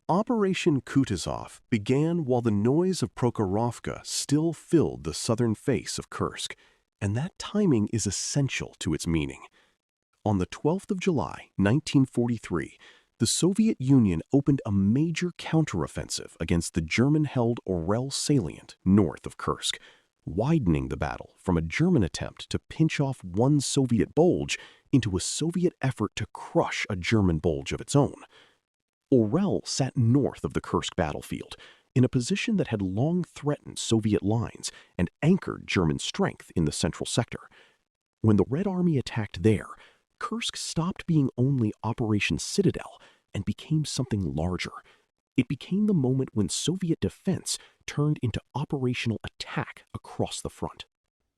Operation Kutuzov began while the noise of Prokhorovka still filled the southern face of Kursk, and that timing is essential to its meaning. On the 12th of July, 1943, the Soviet Union opened a major counteroffensive against the German-held Orel salient north of Kursk, widening the battle from a German attempt to pinch off one Soviet bulge into a Soviet effort to crush a German bulge of its own. Orel sat north of the Kursk battlefield, in a position that had long threatened Soviet lines and anchored German strength in the central sector. When the Red Army attacked there, Kursk stopped being only Operation Citadel and became something larger. It became the moment when Soviet defense turned into operational attack across the front.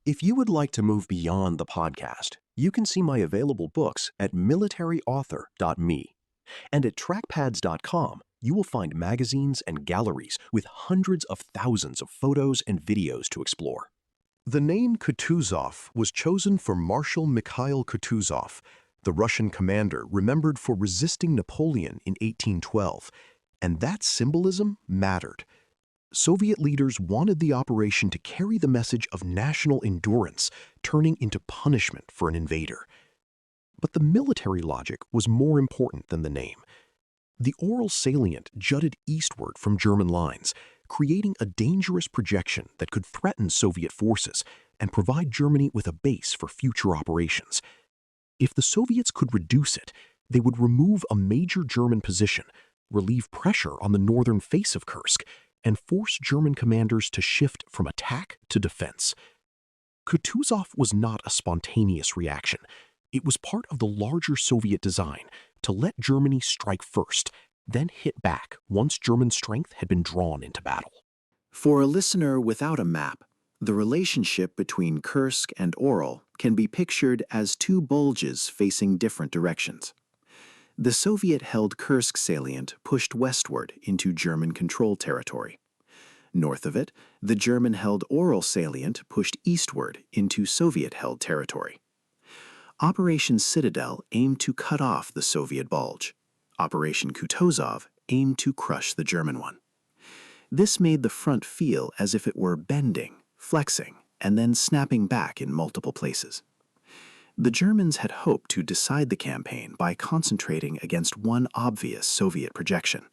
If you would like to move beyond the podcast, you can see my available books at militaryauthor.me. And at trackpads.com, you will find magazines and galleries with hundreds of thousands of photos and videos to explore. The name Kutuzov was chosen for Marshal Mikhail Kutuzov, the Russian commander remembered for resisting Napoleon in 1812, and that symbolism mattered. Soviet leaders wanted the operation to carry the message of national endurance, turning into punishment for an invader. But the military logic was more important than the name. The Orel salient jutted eastward from German lines, creating a dangerous projection that could threaten Soviet forces and provide Germany with a base for future operations. If the Soviets could reduce it, they would remove a major German position, relieve pressure on the northern face of Kursk, and force German commanders to shift from attack to defense. Kutuzov was not a spontaneous reaction. It was part of the larger Soviet design to let Germany strike first, then hit back once German strength had been drawn into battle. For a listener without a map, the relationship between Kursk and Orel can be pictured as two bulges facing different directions. The Soviet-held Kursk salient pushed westward into German-controlled territory. North of it, the German-held Orel salient pushed eastward into Soviet-held territory. Operation Citadel aimed to cut off the Soviet bulge. Operation Kutuzov aimed to crush the German one. This made the front feel as if it were bending, flexing, and then snapping back in multiple places. The Germans had hoped to decide the campaign by concentrating against one obvious Soviet projection.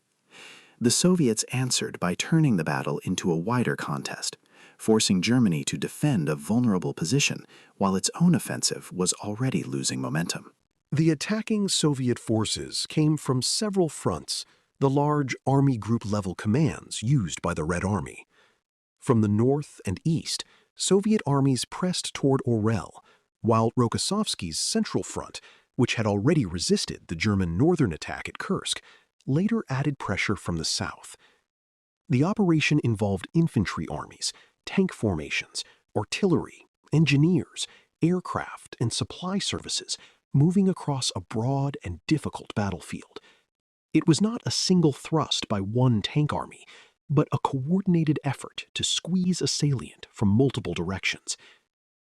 The Soviets answered by turning the battle into a wider contest, forcing Germany to defend a vulnerable position while its own offensive was already losing momentum. The attacking Soviet forces came from several fronts, the large army group-level commands used by the Red Army. From the north and east, Soviet armies pressed toward Orel, while Rokossovsky's Central Front, which had already resisted the German northern attack at Kursk, later added pressure from the south. The operation involved infantry armies, tank formations, artillery, engineers, aircraft, and supply services moving across a broad and difficult battlefield. It was not a single thrust by one tank army, but a coordinated effort to squeeze a salient from multiple directions.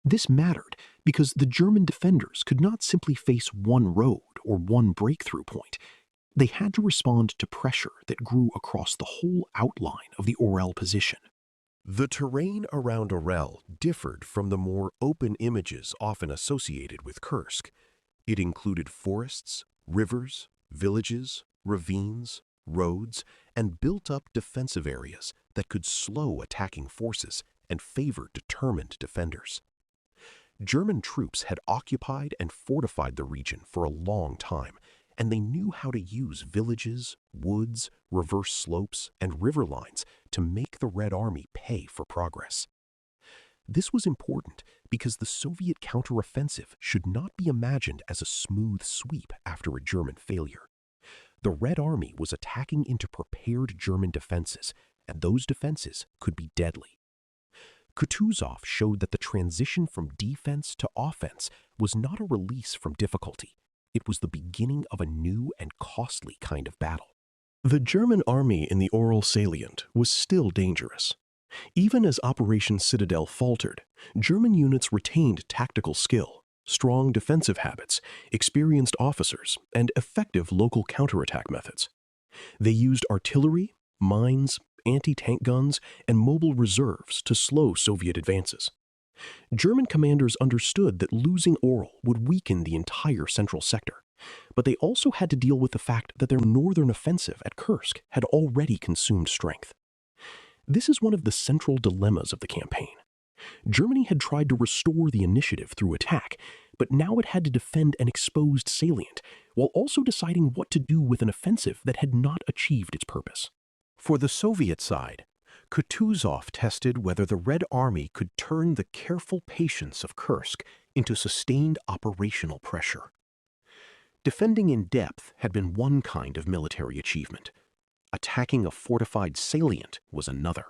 This mattered because the German defenders could not simply face one road or one breakthrough point. They had to respond to pressure that grew across the whole outline of the Orel position. The terrain around Orel differed from the more open images often associated with Kursk. It included forests, rivers, villages, ravines, roads, and built-up defensive areas that could slow attacking forces and favor determined defenders. German troops had occupied and fortified the region for a long time, and they knew how to use villages, woods, reverse slopes, and river lines to make the Red Army pay for progress. This was important because the Soviet counteroffensive should not be imagined as a smooth sweep after a German failure. The Red Army was attacking into prepared German defenses, and those defenses could be deadly. Kutuzov showed that the transition from defense to offense was not a release from difficulty. It was the beginning of a new and costly kind of battle. The German army in the Orel salient was still dangerous. Even as Operation Citadel faltered, German units retained tactical skill, strong defensive habits, experienced officers, and effective local counterattack methods. They used artillery, mines, anti-tank guns, and mobile reserves to slow Soviet advances. German commanders understood that losing Orel would weaken the entire central sector, but they also had to deal with the fact that their northern offensive at Kursk had already consumed strength. This is one of the central dilemmas of the campaign. Germany had tried to restore the initiative through attack, but now it had to defend an exposed salient, while also deciding what to do with an offensive that had not achieved its purpose. For the Soviet side, Kutuzov tested whether the Red Army could turn the careful patience of Kursk into sustained operational pressure. Defending in depth had been one kind of military achievement. Attacking a fortified salient was another.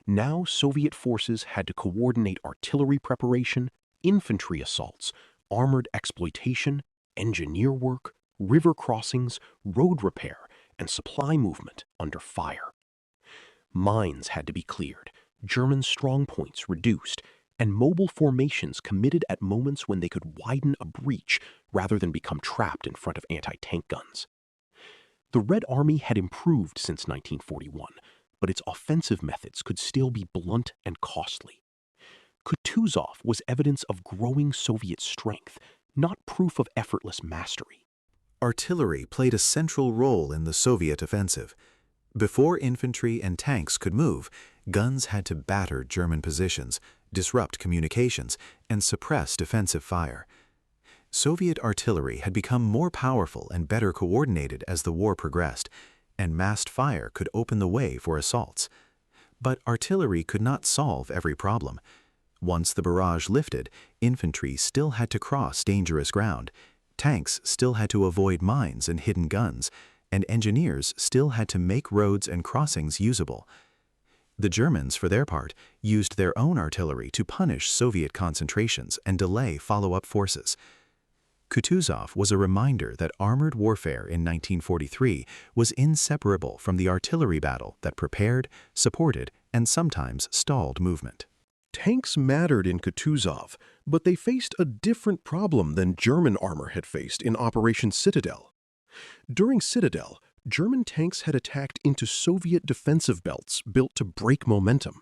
Now Soviet forces had to coordinate artillery preparation, infantry assaults, armored exploitation, engineer work, river crossings, road repair, and supply movement under fire. Mines had to be cleared, German strongpoints reduced, and mobile formations committed at moments when they could widen a breach rather than become trapped in front of anti-tank guns. The Red Army had improved since 1941, but its offensive methods could still be blunt and costly. Kutuzov was evidence of growing Soviet strength, not proof of effortless mastery. Artillery played a central role in the Soviet offensive. Before infantry and tanks could move, guns had to batter German positions, disrupt communications, and suppress defensive fire. Soviet artillery had become more powerful and better coordinated as the war progressed, and massed fire could open the way for assaults. But artillery could not solve every problem. Once the barrage lifted, infantry still had to cross dangerous ground, tanks still had to avoid mines and hidden guns, and engineers still had to make roads and crossings usable. The Germans, for their part, used their own artillery to punish Soviet concentrations and delay follow-up forces. Kutuzov was a reminder that armored warfare in 1943 was inseparable from the artillery battle that prepared, supported, and sometimes stalled movement. Tanks mattered in Kutuzov, but they faced a different problem than German armor had faced in Operation Citadel. During Citadel, German tanks had attacked into Soviet defensive belts built to break momentum.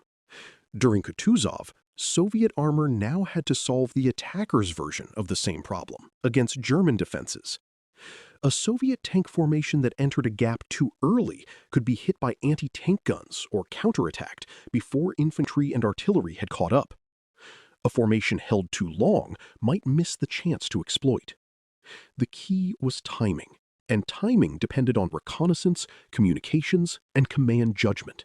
During Kutuzov, Soviet armor now had to solve the attacker's version of the same problem against German defenses. A Soviet tank formation that entered a gap too early could be hit by anti-tank guns or counterattacked before infantry and artillery had caught up. A formation held too long might miss the chance to exploit. The key was timing, and timing depended on reconnaissance, communications, and command judgment.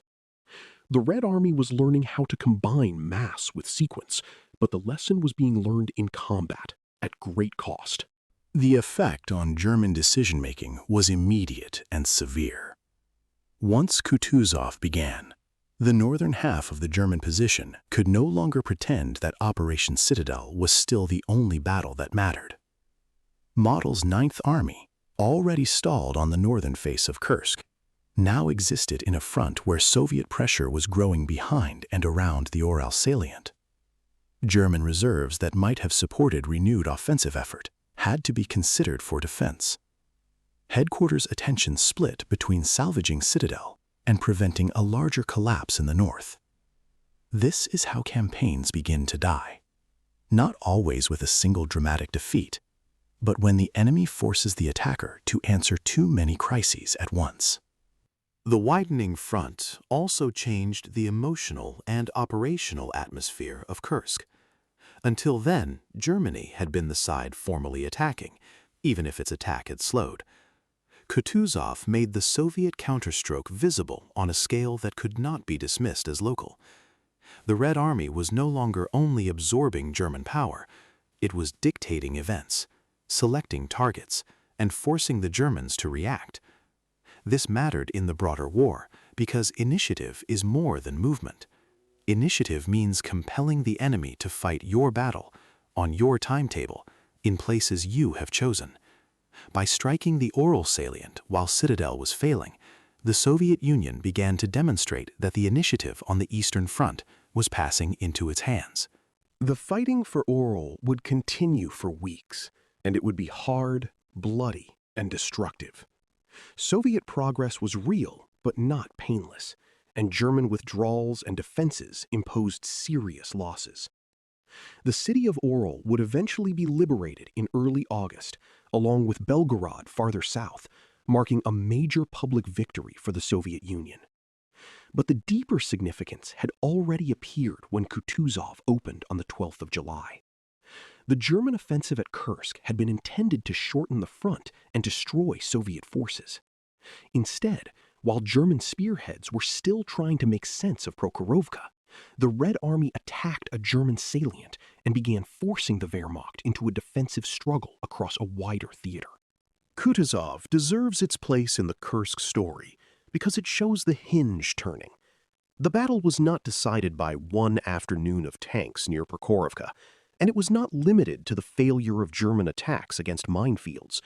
The Red Army was learning how to combine mass with sequence, but the lesson was being learned in combat at great cost. The effect on German decision-making was immediate and severe. Once Kutuzov began, the northern half of the German position could no longer pretend that Operation Citadel was still the only battle that mattered. Model's 9th Army, already stalled on the northern face of Kursk, now existed in a front where Soviet pressure was growing behind and around the Orel salient. German reserves that might have supported renewed offensive effort had to be considered for defense. Headquarters' attention split between salvaging Citadel and preventing a larger collapse in the north. This is how campaigns begin to die. Not always with a single dramatic defeat, but when the enemy forces the attacker to answer too many crises at once. The widening front also changed the emotional and operational atmosphere of Kursk. Until then, Germany had been the side formally attacking, even if its attack had slowed. Kutuzov made the Soviet counterstroke visible on a scale that could not be dismissed as local. The Red Army was no longer only absorbing German power, it was dictating events, selecting targets, and forcing the Germans to react. This mattered in the broader war because initiative is more than movement. Initiative means compelling the enemy to fight your battle, on your timetable, in places you have chosen. By striking the Orel salient while Citadel was failing, the Soviet Union began to demonstrate that the initiative on the Eastern Front was passing into its hands. The fighting for Orel would continue for weeks, and it would be hard, bloody, and destructive. Soviet progress was real, but not painless, and German withdrawals and defenses imposed serious losses. The city of Orel would eventually be liberated in early August, along with Belgorod farther south, marking a major public victory for the Soviet Union. But the deeper significance had already appeared when Kutuzov opened on the 12th of July. The German offensive at Kursk had been intended to shorten the front and destroy Soviet forces. Instead, while German spearheads were still trying to make sense of Prokhorovka, the Red Army attacked a German salient and began forcing the Wehrmacht into a defensive struggle across a wider theater. Kutuzov deserves its place in the Kursk story because it shows the hinge turning. The battle was not decided by one afternoon of tanks near Prokhorovka, and it was not limited to the failure of German attacks against minefields.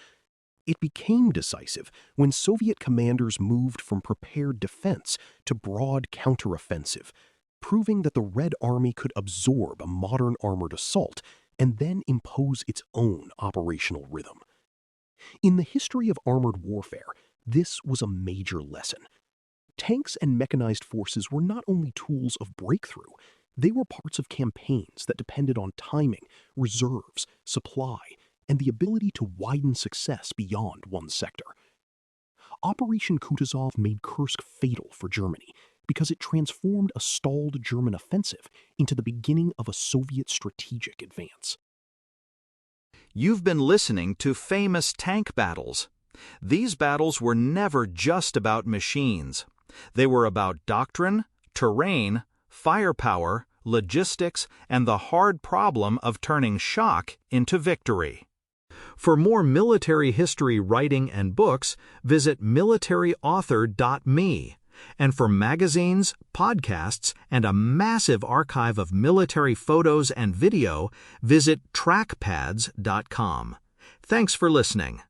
It became decisive when Soviet commanders moved from prepared defense to broad counteroffensive, proving that the Red Army could absorb a modern armored assault and then impose its own operational rhythm. In the history of armored warfare, this was a major lesson. Tanks and mechanized forces were not only tools of breakthrough, they were parts of campaigns that depended on timing, reserves, supply, and the ability to widen success beyond one sector. Operation Kutuzov made Kursk fatal for Germany because it transformed a stalled German offensive into the beginning of a Soviet strategic advance. You've been listening to Famous Tank Battles. These battles were never just about machines. They were about doctrine, terrain, firepower, logistics, and the hard problem of turning shock into victory. For more military history writing and books, visit militaryauthor.me. And for magazines, podcasts, and a massive archive of military photos and video, visit trackpads.com. Thanks for listening.